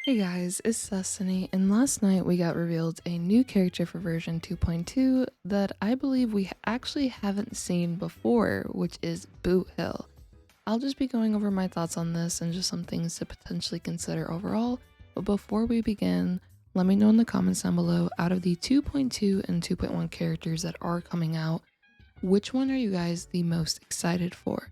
Hey guys, it's Destiny, and last night we got revealed a new character for version 2.2 that I believe we actually haven't seen before, which is Boothill. I'll just be going over my thoughts on this and just some things to potentially consider overall, but before we begin, let me know in the comments down below, out of the 2.2 and 2.1 characters that are coming out, which one are you guys the most excited for?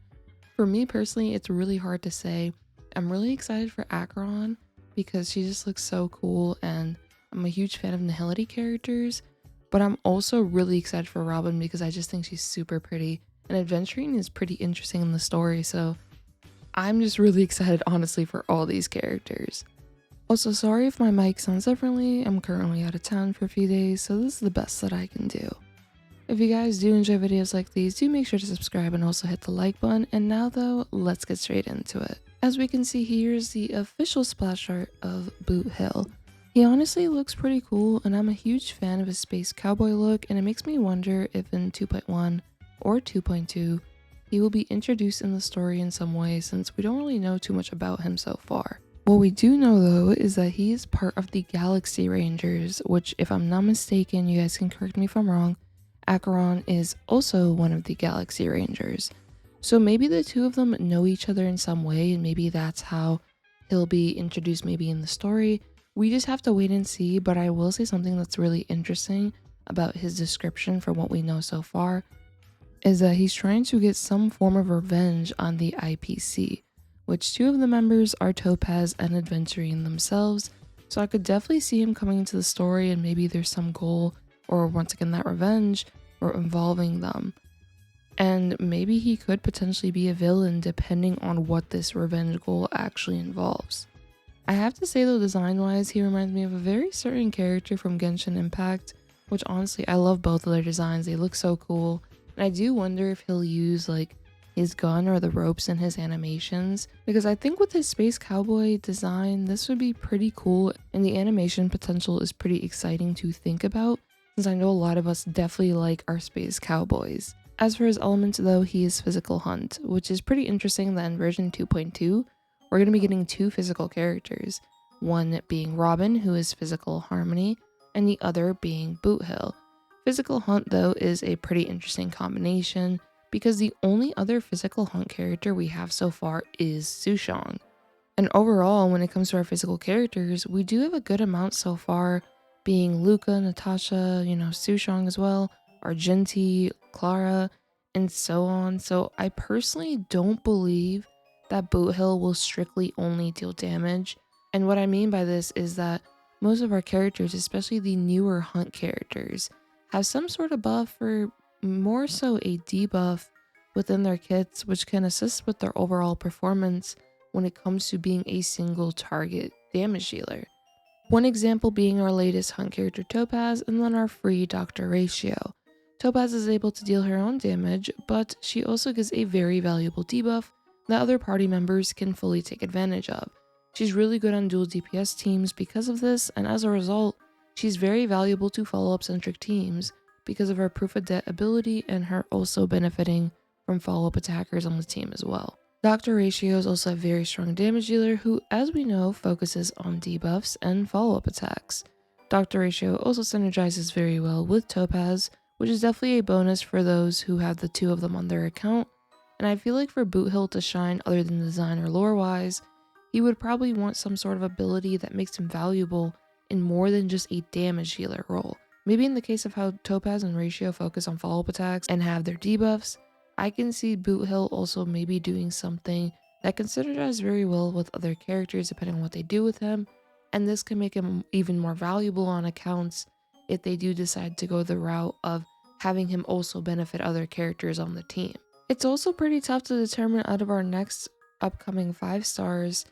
For me personally, it's really hard to say. I'm really excited for Acheron because she just looks so cool, and I'm a huge fan of Nihility characters, but I'm also really excited for Robin because I just think she's super pretty, and Aventurine is pretty interesting in the story, so I'm just really excited honestly for all these characters. Also, sorry if my mic sounds differently. I'm currently out of town for a few days, so this is the best that I can do. If you guys do enjoy videos like these, do make sure to subscribe and also hit the like button. And now though, let's get straight into it. As we can see, here's the official splash art of Boothill. He honestly looks pretty cool, and I'm a huge fan of his space cowboy look, and it makes me wonder if in 2.1 or 2.2 he will be introduced in the story in some way, since we don't really know too much about him so far. What we do know though is that he is part of the Galaxy Rangers, which, if I'm not mistaken, you guys can correct me if I'm wrong, Acheron is also one of the Galaxy Rangers. So maybe the two of them know each other in some way, and maybe that's how he'll be introduced maybe in the story. We just have to wait and see, but I will say something that's really interesting about his description from what we know so far is that he's trying to get some form of revenge on the IPC, which two of the members are Topaz and Aventurine themselves. So I could definitely see him coming into the story, and maybe there's some goal, or once again that revenge, or involving them. And maybe he could potentially be a villain depending on what this revenge goal actually involves. I have to say though, design wise, he reminds me of a very certain character from Genshin Impact, which honestly I love both of their designs. They look so cool, and I do wonder if he'll use like his gun or the ropes in his animations, because I think with his space cowboy design this would be pretty cool, and the animation potential is pretty exciting to think about, since I know a lot of us definitely like our space cowboys. As for his elements though, he is physical hunt, which is pretty interesting that in version 2.2 we're going to be getting two physical characters, one being Robin, who is physical harmony, and the other being Boothill. Physical hunt though is a pretty interesting combination, because the only other physical hunt character we have so far is Sushong. And overall, when it comes to our physical characters, we do have a good amount so far, being Luca, Natasha, Sushong as well, Argenti, Clara, and so on. So I personally don't believe that Boothill will strictly only deal damage. And what I mean by this is that most of our characters, especially the newer hunt characters, have some sort of buff, or more so a debuff within their kits, which can assist with their overall performance when it comes to being a single target damage dealer. One example being our latest hunt character Topaz, and then our free Doctor Ratio. Topaz is able to deal her own damage, but she also gives a very valuable debuff that other party members can fully take advantage of. She's really good on dual DPS teams because of this, and as a result, she's very valuable to follow-up centric teams because of her proof of debt ability, and her also benefiting from follow-up attackers on the team as well. Dr. Ratio is also a very strong damage dealer who, as we know, focuses on debuffs and follow-up attacks. Dr. Ratio also synergizes very well with Topaz, which is definitely a bonus for those who have the two of them on their account. And I feel like for Boothill to shine other than design or lore-wise, he would probably want some sort of ability that makes him valuable in more than just a damage dealer role. Maybe in the case of how Topaz and Ratio focus on follow-up attacks and have their debuffs, I can see Boothill also maybe doing something that can synergize very well with other characters depending on what they do with him, and this can make him even more valuable on accounts if they do decide to go the route of having him also benefit other characters on the team. It's also pretty tough to determine out of our next upcoming 5 stars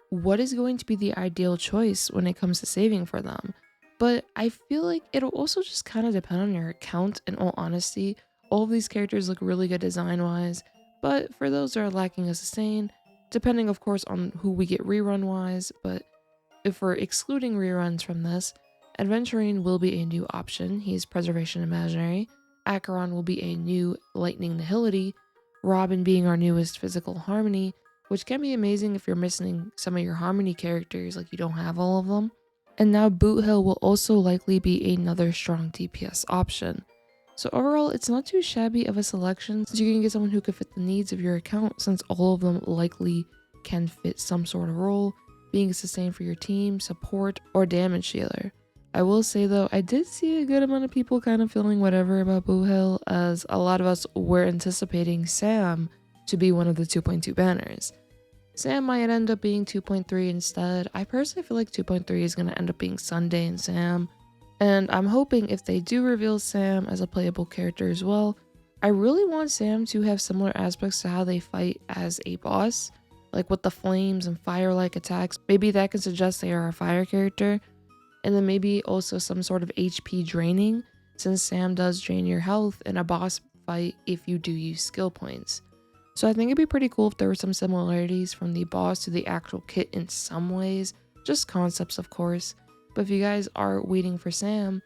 what is going to be the ideal choice when it comes to saving for them, but I feel like it'll also just kind of depend on your account. In all honesty, all of these characters look really good design wise, but for those that are lacking a sustain, depending of course on who we get rerun wise, but if we're excluding reruns from this, Aventurine will be a new option. He's Preservation Imaginary. Acheron will be a new Lightning Nihility. Robin being our newest Physical Harmony. which can be amazing if you're missing some of your Harmony characters, like you don't have all of them. And now Boothill will also likely be another strong DPS option. So overall, it's not too shabby of a selection, since you can get someone who could fit the needs of your account, since all of them likely can fit some sort of role, being sustained for your team, support, or damage dealer. I will say though, I did see a good amount of people kind of feeling whatever about Boothill, as a lot of us were anticipating Sam to be one of the 2.2 banners. Sam might end up being 2.3 instead. I personally feel like 2.3 is going to end up being Sunday and Sam. And I'm hoping if they do reveal Sam as a playable character as well, I really want Sam to have similar aspects to how they fight as a boss. Like with the flames and fire-like attacks, maybe that can suggest they are a fire character. And then maybe also some sort of HP draining, since Sam does drain your health in a boss fight if you do use skill points. So I think it'd be pretty cool if there were some similarities from the boss to the actual kit in some ways, just concepts of course. But if you guys are waiting for Sam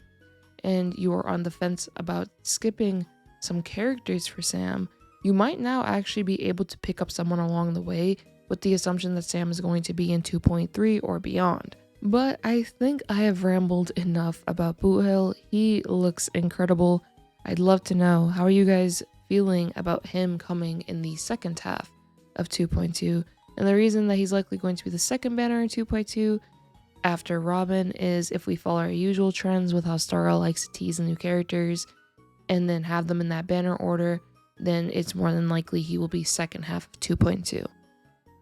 and you are on the fence about skipping some characters for Sam, you might now actually be able to pick up someone along the way with the assumption that Sam is going to be in 2.3 or beyond. But I think I have rambled enough about Boothill. He looks incredible. I'd love to know, how are you guys feeling about him coming in the second half of 2.2? And the reason that he's likely going to be the second banner in 2.2 after Robin is if we follow our usual trends with how Starro likes to tease the new characters and then have them in that banner order, then it's more than likely he will be second half of 2.2.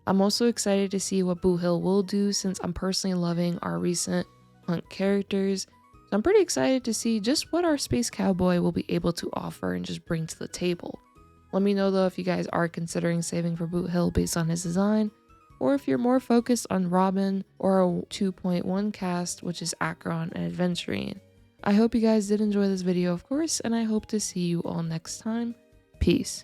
I'm also excited to see what Boothill will do, since I'm personally loving our recent hunt characters. So I'm pretty excited to see just what our Space Cowboy will be able to offer and just bring to the table. Let me know though if you guys are considering saving for Boothill based on his design, or if you're more focused on Robin or a 2.1 cast, which is Acheron and Aventurine. I hope you guys did enjoy this video, of course, and I hope to see you all next time. Peace.